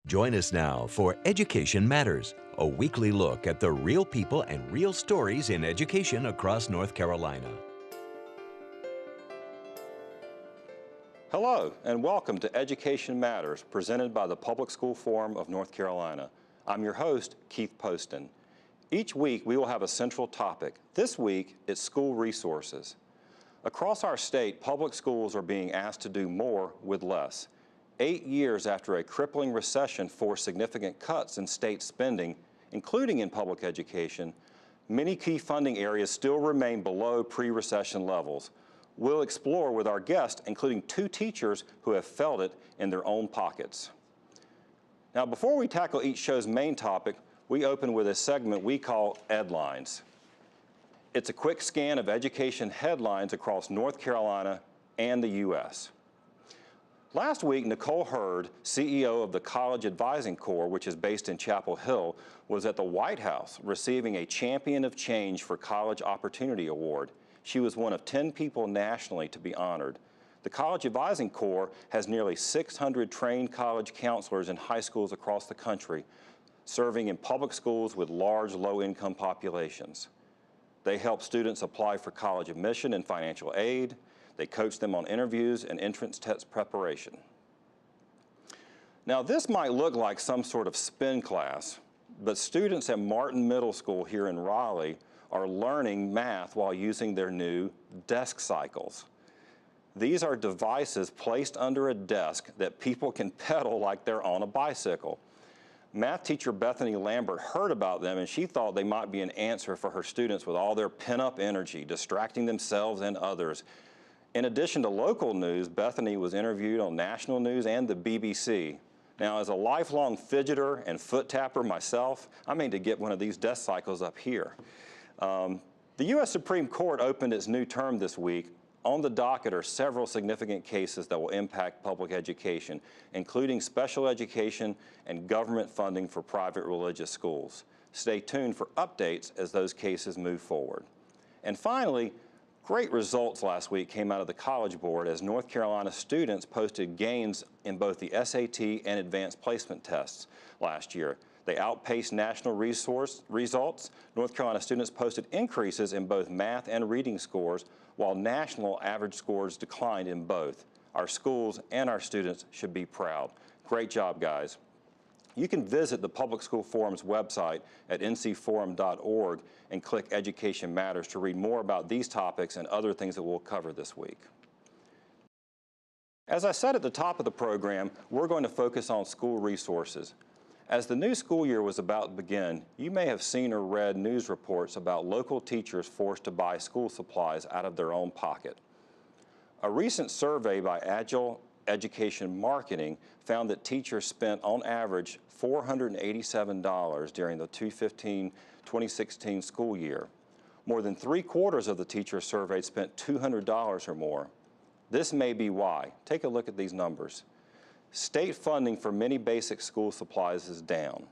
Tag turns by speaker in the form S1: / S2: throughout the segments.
S1: Join us now for Education Matters, a weekly look at the real people and real stories in education across North Carolina.
S2: Hello, and welcome to Education Matters, presented by the Public School Forum of North Carolina. I'm your host, Keith Poston. Each week, we will have a central topic. This week, it's school resources. Across our state, public schools are being asked to do more with less. 8 years after a crippling recession forced significant cuts in state spending, including in public education, many key funding areas still remain below pre-recession levels. We'll explore with our guests, including 2 teachers who have felt it in their own pockets. Now, before we tackle each show's main topic, we open with a segment we call EDD Lines. It's a quick scan of education headlines across North Carolina and the U.S. Last week, Nicole Hurd, CEO of the College Advising Corps, which is based in Chapel Hill, was at the White House receiving a Champion of Change for College Opportunity Award. She was one of 10 people nationally to be honored. The College Advising Corps has nearly 600 trained college counselors in high schools across the country, serving in public schools with large low-income populations. They help students apply for college admission and financial aid. They coach them on interviews and entrance test preparation. Now, this might look like some sort of spin class, but students at Martin Middle School here in Raleigh are learning math while using their new desk cycles. These are devices placed under a desk that people can pedal like they're on a bicycle. Math teacher Bethany Lambert heard about them, and she thought they might be an answer for her students with all their pent-up energy, distracting themselves and others. In addition to local news, Bethany was interviewed on national news and the BBC. Now, as a lifelong fidgeter and foot tapper myself, I mean to get one of these desk cycles up here. The U.S. Supreme Court opened its new term this week. On the docket are several significant cases that will impact public education, including special education and government funding for private religious schools. Stay tuned for updates as those cases move forward. And finally, great results last week came out of the College Board as North Carolina students posted gains in both the SAT and advanced placement tests last year. They outpaced national results. North Carolina students posted increases in both math and reading scores, while national average scores declined in both. Our schools and our students should be proud. Great job, guys. You can visit the Public School Forum's website at ncforum.org and click Education Matters to read more about these topics and other things that we'll cover this week. As I said at the top of the program, we're going to focus on school resources. As the new school year was about to begin, you may have seen or read news reports about local teachers forced to buy school supplies out of their own pocket. A recent survey by Agile Education Marketing found that teachers spent on average $487 during the 2015-2016 school year. More than 3/4 of the teachers surveyed spent $200 or more. This may be why. Take a look at these numbers. State funding for many basic school supplies is down.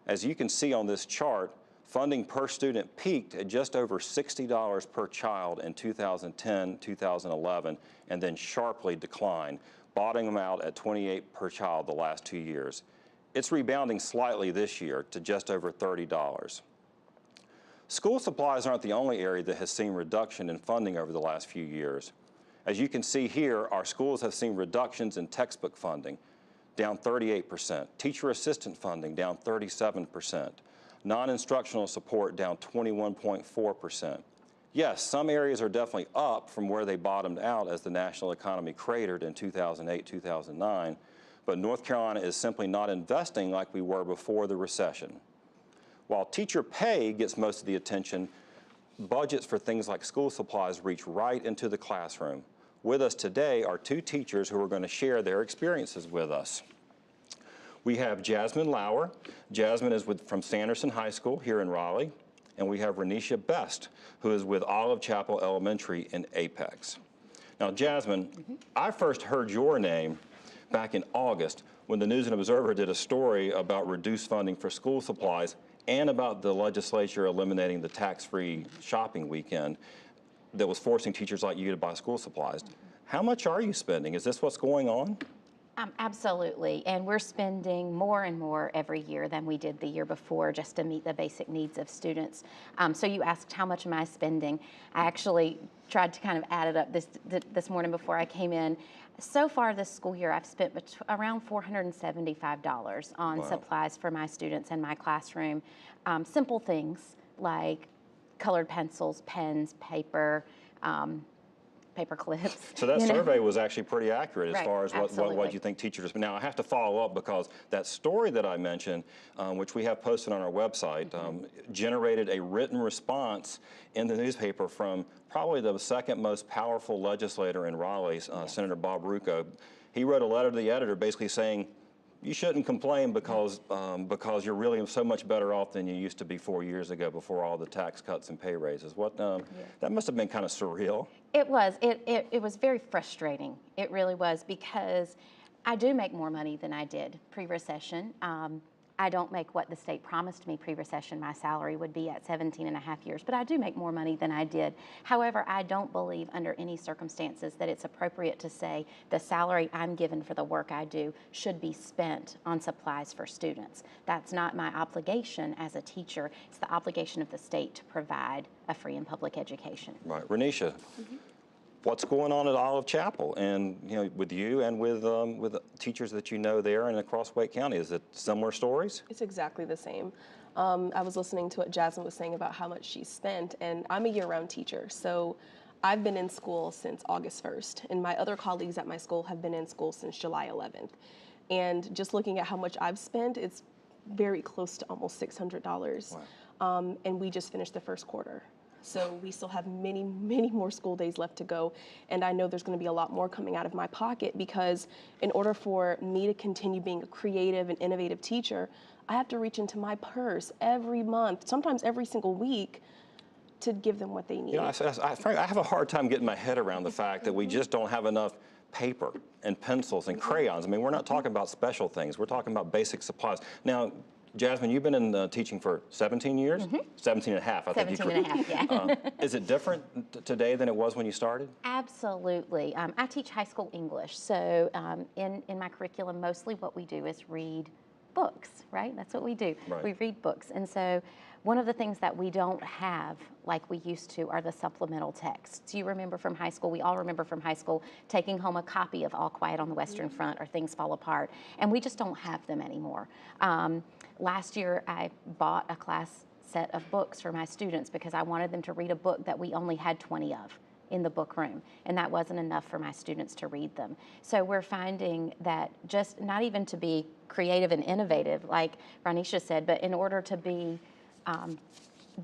S2: As you can see on this chart, funding per student peaked at just over $60 per child in 2010-2011 and then sharply declined, bottoming out at $28 per child the last 2 years. It's rebounding slightly this year to just over $30. School supplies aren't the only area that has seen reduction in funding over the last few years. As you can see here, our schools have seen reductions in textbook funding, down 38%, teacher assistant funding down 37%, non-instructional support down 21.4%. Yes, some areas are definitely up from where they bottomed out as the national economy cratered in 2008-2009, but North Carolina is simply not investing like we were before the recession. While teacher pay gets most of the attention, budgets for things like school supplies reach right into the classroom. With us today are 2 teachers who are going to share their experiences with us. We have Jasmine Lauer. Jasmine is from Sanderson High School here in Raleigh. And we have Renisha Best, who is with Olive Chapel Elementary in Apex. Now, Jasmine, I first heard your name back in August when the News and Observer did a story about reduced funding for school supplies and about the legislature eliminating the tax-free shopping weekend that was forcing teachers like you to buy school supplies. How much are you spending? Is this what's going on?
S3: Absolutely, and we're spending more and more every year than we did the year before just to meet the basic needs of students. So you asked how much am I spending? I actually tried to kind of add it up this morning before I came in. So far this school year, I've spent around $475 on
S2: Wow.
S3: supplies for my students in my classroom. Simple things like colored pencils, pens, paper, paper clips.
S2: So that
S3: you know?
S2: survey was actually pretty accurate as
S3: Right,
S2: far as what
S3: absolutely.
S2: you think teachers. Now I have to follow up because that story that I mentioned, which we have posted on our website, generated a written response in the newspaper from probably the second most powerful legislator in Raleigh, Senator Bob Rucco. He wrote a letter to the editor basically saying, you shouldn't complain because you're really so much better off than you used to be 4 years ago before all the tax cuts and pay raises. That must have been kind of surreal.
S3: It was. It was very frustrating. It really was, because I do make more money than I did pre-recession. I don't make what the state promised me pre-recession my salary would be at 17 and a half years, but I do make more money than I did. However, I don't believe under any circumstances that it's appropriate to say the salary I'm given for the work I do should be spent on supplies for students. That's not my obligation as a teacher. It's the obligation of the state to provide a free and public education.
S2: Right, Renisha. What's going on at Olive Chapel, and with you and with teachers that you know there and across Wake County? Is it similar stories?
S4: It's exactly the same. I was listening to what Jasmine was saying about how much she spent, and I'm a year-round teacher, so I've been in school since August 1st, and my other colleagues at my school have been in school since July 11th. And just looking at how much I've spent, it's very close to almost $600.
S2: Wow.
S4: And we just finished the first quarter. So we still have many, many more school days left to go. And I know there's going to be a lot more coming out of my pocket, because in order for me to continue being a creative and innovative teacher, I have to reach into my purse every month, sometimes every single week, to give them what they need.
S2: Frankly, I have a hard time getting my head around the fact that we just don't have enough paper and pencils and crayons. I mean, we're not talking about special things. We're talking about basic supplies. Now, Jasmine, you've been in teaching for 17 years? 17 and a half, I think.
S3: 17 and a half, yeah.
S2: Is it different today than it was when you started?
S3: Absolutely. I teach high school English, so in my curriculum, mostly what we do is read books, right? That's what we do.
S2: Right.
S3: We read books. And so one of the things that we don't have like we used to are the supplemental texts. You remember from high school, we all remember from high school, taking home a copy of All Quiet on the Western Front or Things Fall Apart, and we just don't have them anymore. Last year, I bought a class set of books for my students because I wanted them to read a book that we only had 20 of in the book room, and that wasn't enough for my students to read them. So we're finding that just not even to be creative and innovative, like Ranisha said, but in order to be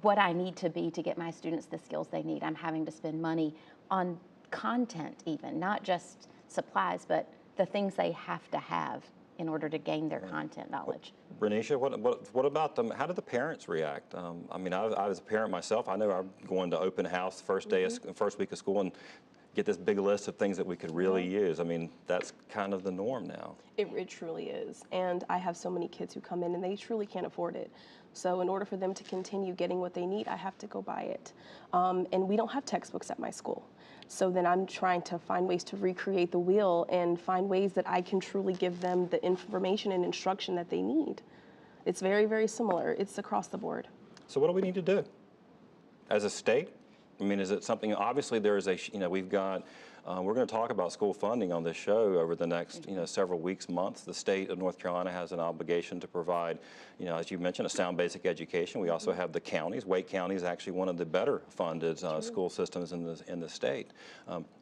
S3: what I need to be to get my students the skills they need, I'm having to spend money on content even, not just supplies, but the things they have to have in order to gain their content knowledge.
S2: Renisha, what about them? How do the parents react? I mean, I was a parent myself. I know I'm going to open house first week of school and get this big list of things that we could really use. I mean, that's kind of the norm now.
S4: It truly is. And I have so many kids who come in and they truly can't afford it. So in order for them to continue getting what they need, I have to go buy it. And we don't have textbooks at my school. So then I'm trying to find ways to recreate the wheel and find ways that I can truly give them the information and instruction that they need. It's very, very similar. It's across the board.
S2: So what do we need to do as a state? I mean, is it something, obviously there is we've got, we're going to talk about school funding on this show over the next, several weeks, months. The state of North Carolina has an obligation to provide, as you mentioned, a sound basic education. We also have the counties. Wake County is actually one of the better funded school systems in the state.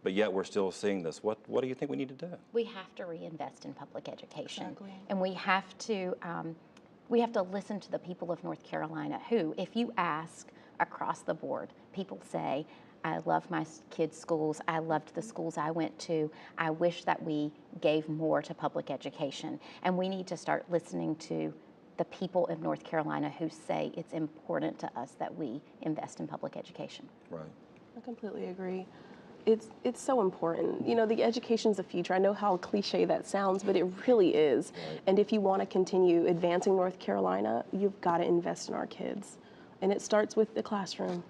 S2: But yet we're still seeing this. What do you think we need to do?
S3: We have to reinvest in public education.
S4: Exactly.
S3: And we have to listen to the people of North Carolina who, if you ask across the board, people say, I love my kids' schools. I loved the schools I went to. I wish that we gave more to public education. And we need to start listening to the people of North Carolina who say it's important to us that we invest in public education.
S2: Right.
S4: I completely agree. It's so important. The education's the future. I know how cliche that sounds, but it really is.
S2: Right.
S4: And if you want to continue advancing North Carolina, you've got to invest in our kids. And it starts with the classroom.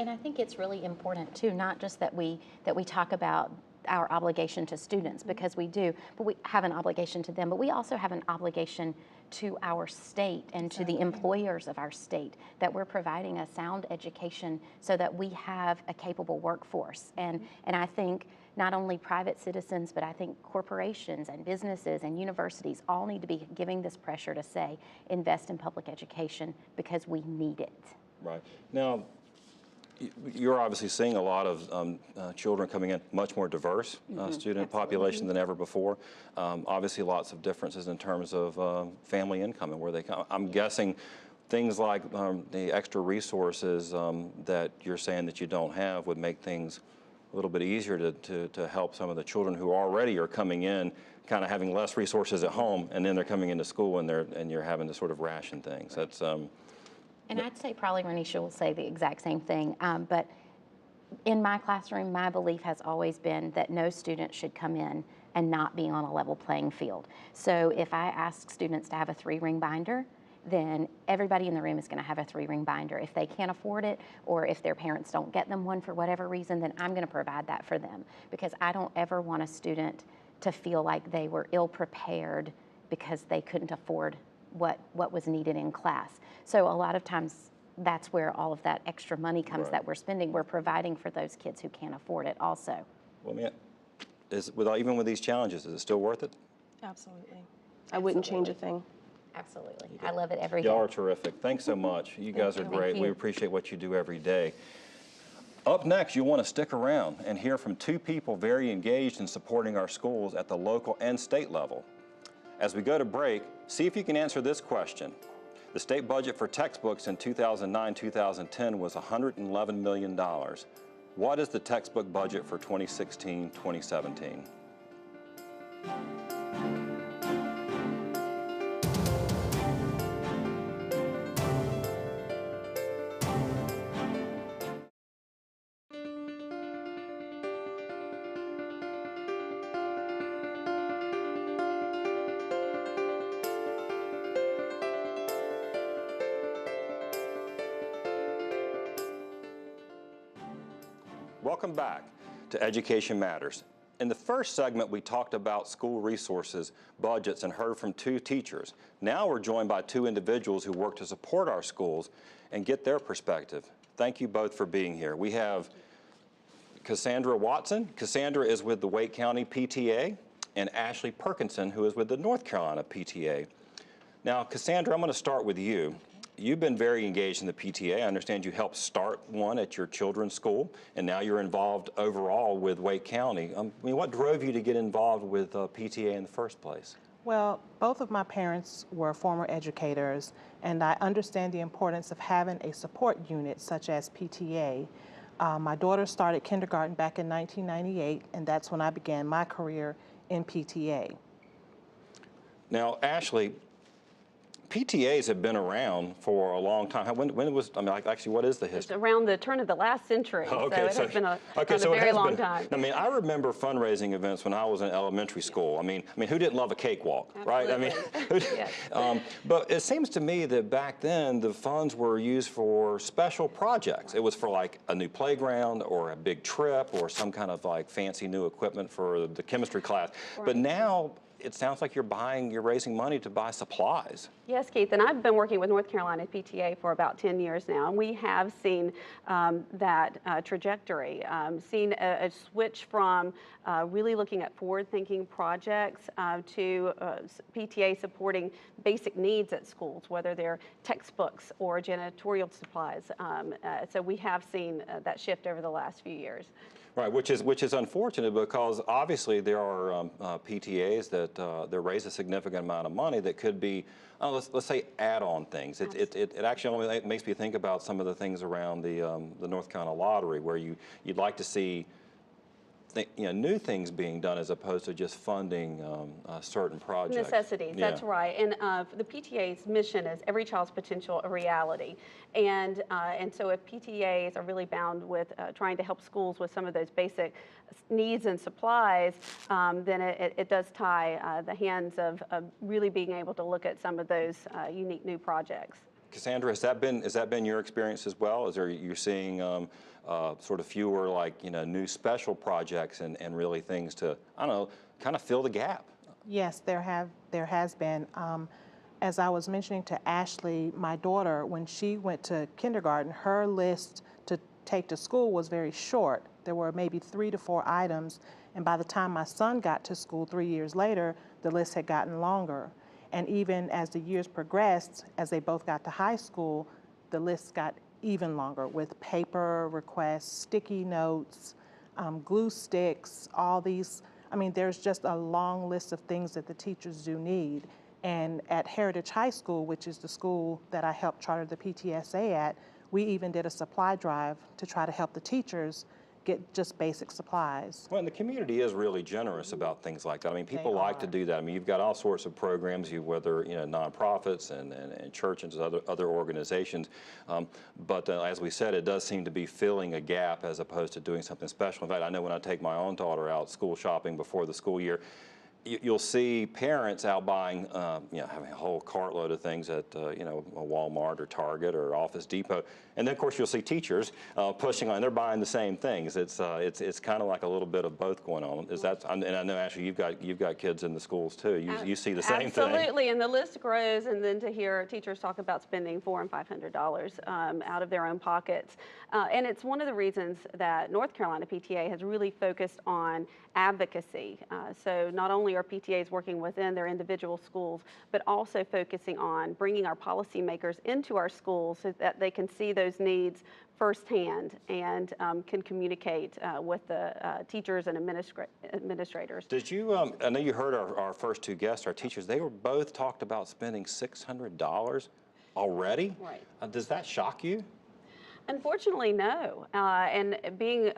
S3: And I think it's really important too, not just that we talk about our obligation to students, because we do, but we have an obligation to them, but we also have an obligation to our state and to the employers of our state, that we're providing a sound education so that we have a capable workforce. And I think not only private citizens, but I think corporations and businesses and universities all need to be giving this pressure to say, invest in public education because we need it.
S2: Right. Now, you're obviously seeing a lot of children coming in, much more diverse student population than ever before. Obviously, lots of differences in terms of family income and where they come. I'm guessing things like the extra resources that you're saying that you don't have would make things a little bit easier to help some of the children who already are coming in, kind of having less resources at home, and then they're coming into school and you're having to sort of ration things. That's
S3: and I'd say probably Renisha will say the exact same thing, but in my classroom, my belief has always been that no student should come in and not be on a level playing field. So if I ask students to have a 3-ring binder, then everybody in the room is going to have a 3-ring binder. If they can't afford it, or if their parents don't get them one for whatever reason, then I'm going to provide that for them, because I don't ever want a student to feel like they were ill-prepared because they couldn't afford what was needed in class. So a lot of times that's where all of that extra money comes that we're spending. We're providing for those kids who can't afford it also.
S2: Well, man, even with these challenges, is it still worth it?
S4: Absolutely. I wouldn't change a thing.
S3: Absolutely. I love it every day.
S2: Y'all are terrific. Thanks so much. You guys are great.
S3: you.
S2: We appreciate what you do every day. Up next, you'll want to stick around and hear from 2 people very engaged in supporting our schools at the local and state level. As we go to break, see if you can answer this question. The state budget for textbooks in 2009-2010 was $111 million. What is the textbook budget for 2016-2017? Welcome back to Education Matters. In the first segment, we talked about school resources, budgets, and heard from 2 teachers. Now we're joined by 2 individuals who work to support our schools and get their perspective. Thank you both for being here. We have Cassandra Watson. Cassandra is with the Wake County PTA, and Ashley Perkinson, who is with the North Carolina PTA. Now, Cassandra, I'm going to start with you. You've been very engaged in the PTA. I understand you helped start one at your children's school, and now you're involved overall with Wake County. What drove you to get involved with PTA in the first place?
S5: Well, both of my parents were former educators, and I understand the importance of having a support unit such as PTA. My daughter started kindergarten back in 1998, and that's when I began my career in PTA.
S2: Now, Ashley, PTAs have been around for a long time. When was, actually, what is the history?
S6: It's around the turn of the last century,
S2: okay,
S6: so it has been a very long time.
S2: I remember fundraising events when I was in elementary school. Who didn't love a cakewalk, right?
S6: Yes.
S2: But it seems to me that back then the funds were used for special projects. It was for like a new playground or a big trip or some kind of like fancy new equipment for the chemistry class. Right. But now it sounds like you're raising money to buy supplies.
S6: Yes, Keith, and I've been working with North Carolina PTA for about 10 years now, and we have seen that trajectory, seen a switch from really looking at forward-thinking projects to PTA supporting basic needs at schools, whether they're textbooks or janitorial supplies. So we have seen that shift over the last few years.
S2: Right, which is unfortunate because obviously there are PTAs that raise a significant amount of money that could be, let's say, add-on things. It actually only makes me think about some of the things around the North Carolina Lottery, where you'd like to see new things being done as opposed to just funding certain projects.
S6: Necessities,
S2: yeah.
S6: That's right. And the PTA's mission is every child's potential a reality. And so if PTAs are really bound with trying to help schools with some of those basic needs and supplies, then it does tie the hands of really being able to look at some of those unique new projects.
S2: Cassandra, has that been your experience as well? Is there you're seeing sort of fewer like new special projects and really things to I don't know kind of fill the gap?
S5: Yes, there has been. As I was mentioning to Ashley, my daughter, when she went to kindergarten, her list to take to school was very short. There were maybe 3 to 4 items, and by the time my son got to school 3 years later, the list had gotten longer. And even as the years progressed, as they both got to high school, the list got even longer with paper requests, sticky notes, glue sticks, all these. I mean, there's just a long list of things that the teachers do need. And at Heritage High School, which is the school that I helped charter the PTSA at, we even did a supply drive to try to help the teachers get just basic supplies.
S2: Well, and the community is really generous about things like that. I mean, people like to do that. I mean, you've got all sorts of programs, whether nonprofits and churches, other organizations. But as we said, it does seem to be filling a gap as opposed to doing something special. In fact, I know when I take my own daughter out school shopping before the school year, you'll see parents out buying, having a whole cartload of things at, a Walmart or Target or Office Depot, and then of course you'll see teachers pushing on. They're buying the same things. It's kind of like a little bit of both going on. Is that? And I know Ashley, you've got kids in the schools too. You see the same thing.
S6: Absolutely, and the list grows. And then to hear teachers talk about spending $400 and $500 out of their own pockets, and it's one of the reasons that North Carolina PTA has really focused on advocacy. So not only are PTAs working within their individual schools, but also focusing on bringing our policymakers into our schools so that they can see those needs firsthand and can communicate with the teachers and administrators.
S2: Did you, I know you heard our first 2 guests, our teachers, they were both talked about spending $600 already?
S6: Right.
S2: Does that shock you?
S6: Unfortunately, no. And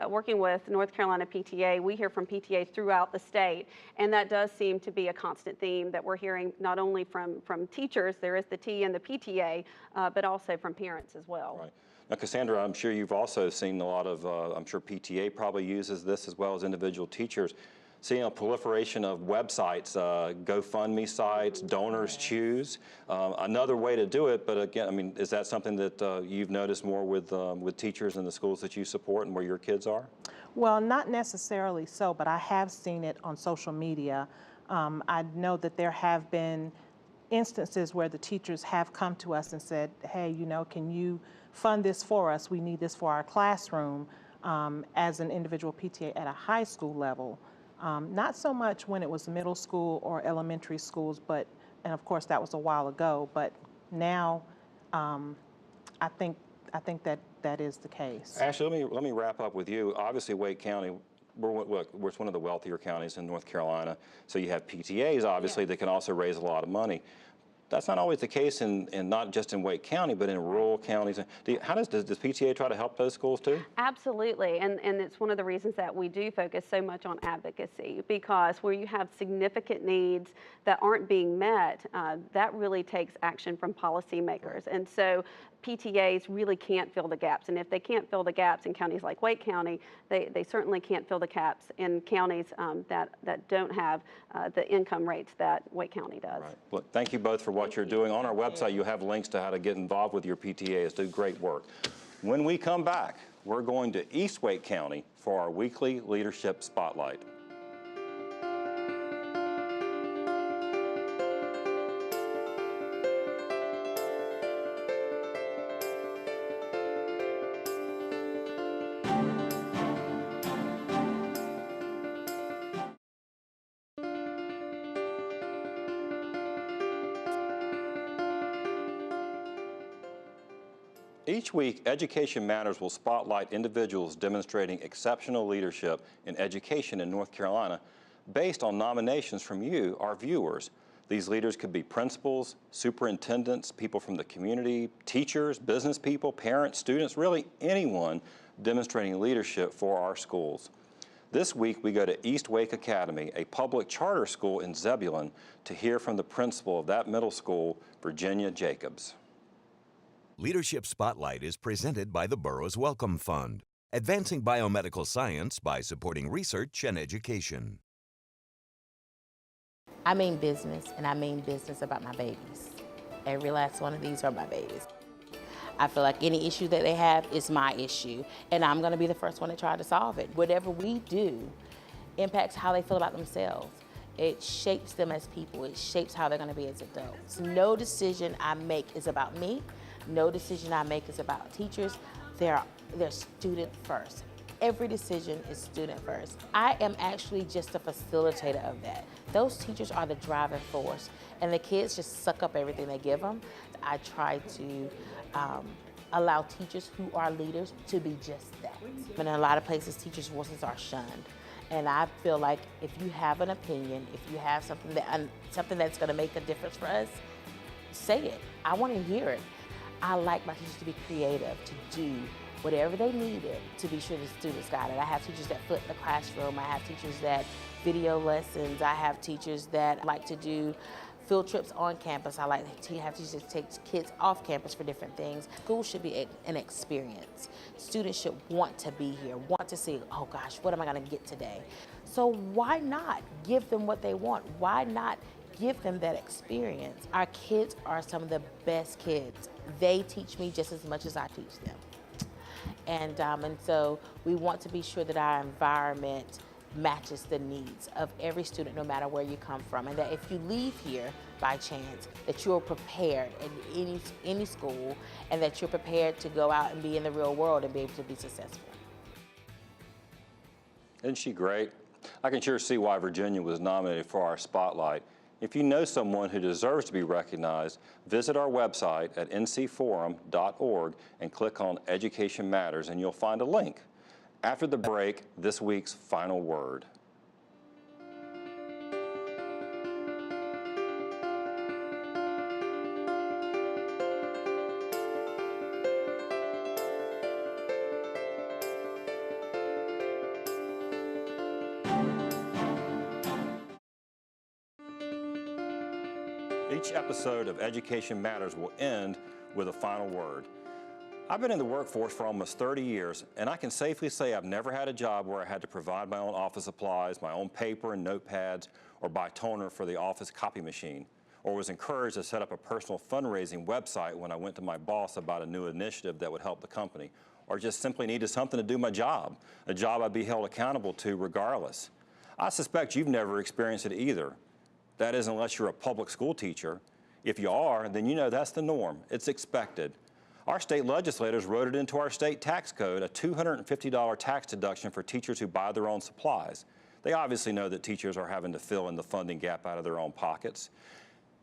S6: working with North Carolina PTA, we hear from PTAs throughout the state, and that does seem to be a constant theme that we're hearing not only from teachers, there is the T in the PTA, but also from parents as well.
S2: Right. Now, Cassandra, I'm sure you've also seen a lot of, I'm sure PTA probably uses this as well as individual teachers, seeing a proliferation of websites, GoFundMe sites, Donors Choose, another way to do it. But again, I mean, is that something that you've noticed more with teachers in the schools that you support and where your kids are?
S5: Well, not necessarily so, but I have seen it on social media. I know that there have been instances where the teachers have come to us and said, hey, can you fund this for us? We need this for our classroom, as an individual PTA at a high school level. Not so much when it was middle school or elementary schools, and of course that was a while ago, but now I think that is the case.
S2: Ashley, let me wrap up with you. Obviously, Wake County, we're one of the wealthier counties in North Carolina, so you have PTAs, obviously, that can also raise a lot of money. That's not always the case in not just in Wake County, but in rural counties. How does PTA try to help those schools too?
S6: Absolutely, and it's one of the reasons that we do focus so much on advocacy, because where you have significant needs that aren't being met, that really takes action from policymakers. And so PTAs really can't fill the gaps, and if they can't fill the gaps in counties like Wake County, they certainly can't fill the gaps in counties that don't have the income rates that Wake County does.
S2: Right. Well, thank you both for what you're doing. On our website, you have links to how to get involved with your PTAs. Do great work. When we come back, we're going to East Wake County for our weekly Leadership Spotlight. Each week, Education Matters will spotlight individuals demonstrating exceptional leadership in education in North Carolina based on nominations from you, our viewers. These leaders could be principals, superintendents, people from the community, teachers, business people, parents, students, really anyone demonstrating leadership for our schools. This week, we go to East Wake Academy, a public charter school in Zebulon, to hear from the principal of that middle school, Virginia Jacobs.
S1: Leadership Spotlight is presented by the Borough's Welcome Fund, advancing biomedical science by supporting research and education.
S7: I mean business, and I mean business about my babies. Every last one of these are my babies. I feel like any issue that they have is my issue, and I'm gonna be the first one to try to solve it. Whatever we do impacts how they feel about themselves. It shapes them as people. It shapes how they're gonna be as adults. No decision I make is about me. No decision I make is about teachers. They're student first. Every decision is student first. I am actually just a facilitator of that. Those teachers are the driving force, and the kids just suck up everything they give them. I try to allow teachers who are leaders to be just that. And in a lot of places, teachers' voices are shunned. And I feel like if you have an opinion, if you have something that's gonna make a difference for us, say it. I wanna hear it. I like my teachers to be creative, to do whatever they needed to be sure the students got it. I have teachers that foot in the classroom. I have teachers that video lessons. I have teachers that like to do field trips on campus. I like to have teachers that take kids off campus for different things. School should be an experience. Students should want to be here, want to see, oh gosh, what am I gonna get today? So why not give them what they want? Why not give them that experience? Our kids are some of the best kids. They teach me just as much as I teach them. And so we want to be sure that our environment matches the needs of every student, no matter where you come from, and that if you leave here by chance, that you're prepared in any school, and that you're prepared to go out and be in the real world and be able to be successful.
S2: Isn't she great? I can sure see why Virginia was nominated for our spotlight. If you know someone who deserves to be recognized, visit our website at ncforum.org and click on Education Matters, and you'll find a link. After the break, this week's final word. Each episode of Education Matters will end with a final word. I've been in the workforce for almost 30 years, and I can safely say I've never had a job where I had to provide my own office supplies, my own paper and notepads, or buy toner for the office copy machine, or was encouraged to set up a personal fundraising website when I went to my boss about a new initiative that would help the company, or just simply needed something to do my job, a job I'd be held accountable to regardless. I suspect you've never experienced it either. That is, unless you're a public school teacher. If you are, then you know that's the norm. It's expected. Our state legislators wrote it into our state tax code, a $250 tax deduction for teachers who buy their own supplies. They obviously know that teachers are having to fill in the funding gap out of their own pockets.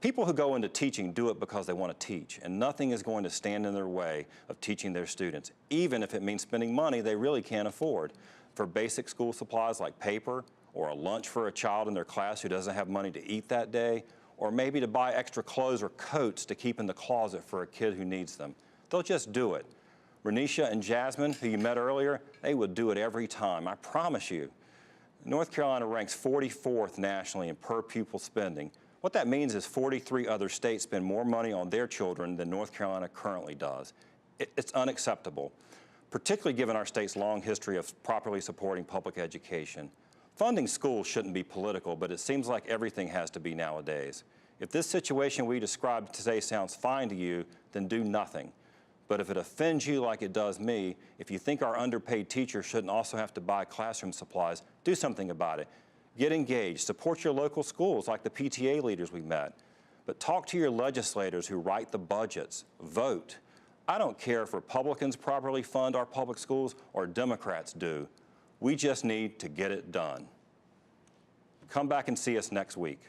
S2: People who go into teaching do it because they want to teach, and nothing is going to stand in their way of teaching their students, even if it means spending money they really can't afford for basic school supplies like paper, or a lunch for a child in their class who doesn't have money to eat that day, or maybe to buy extra clothes or coats to keep in the closet for a kid who needs them. They'll just do it. Renisha and Jasmine, who you met earlier, they would do it every time, I promise you. North Carolina ranks 44th nationally in per pupil spending. What that means is 43 other states spend more money on their children than North Carolina currently does. It's unacceptable, particularly given our state's long history of properly supporting public education. Funding schools shouldn't be political, but it seems like everything has to be nowadays. If this situation we described today sounds fine to you, then do nothing. But if it offends you like it does me, if you think our underpaid teachers shouldn't also have to buy classroom supplies, do something about it. Get engaged, support your local schools like the PTA leaders we met. But talk to your legislators who write the budgets, vote. I don't care if Republicans properly fund our public schools or Democrats do. We just need to get it done. Come back and see us next week.